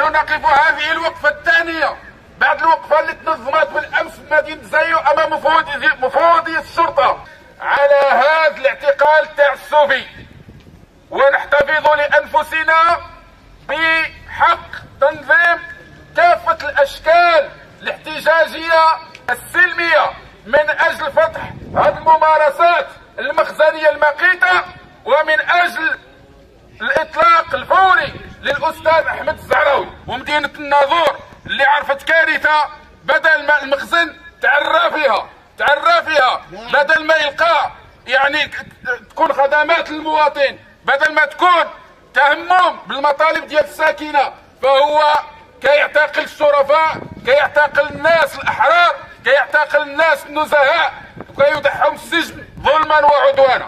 نحن نقف هذه الوقفة الثانية بعد الوقفة اللي تنظمت بالأمس في مدينة زايو أمام مفوضي الشرطة على هذا الاعتقال التعسفي، ونحتفظ لأنفسنا بحق تنظيم كافة الأشكال الاحتجاجية السلمية من أجل فتح هذه الممارسات المخزنية المقيتة، ومن أجل الإطلاق الفوري للأستاذ أحمد الزهراوي ومدينة الناظور اللي عرفت كارثة. بدل ما المخزن تعرى فيها بدل ما يلقى يعني تكون خدمات للمواطن، بدل ما تكون تهمم بالمطالب ديال الساكنة، فهو كيعتقل الشرفاء، كيعتقل الناس الأحرار، كيعتقل الناس النزهاء، وكيدعهم السجن ظلما وعدوانا.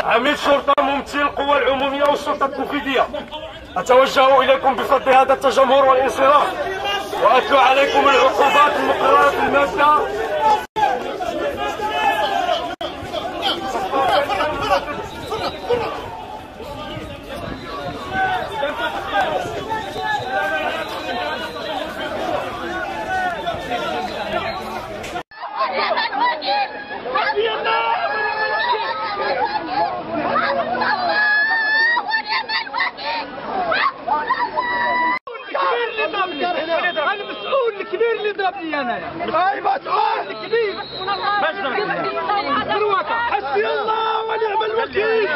عميد شرطة ممثل القوى العمومية والشرطة التنفيذية، أتوجه إليكم بفضل هذا التجمهر والانصراف، وأتلو عليكم العقوبات المقررة في المادة المسؤول الكبير اللي ضربني انايا. اي مسؤول الكبير باش ضربني. حسبي الله ونعم الوكيل.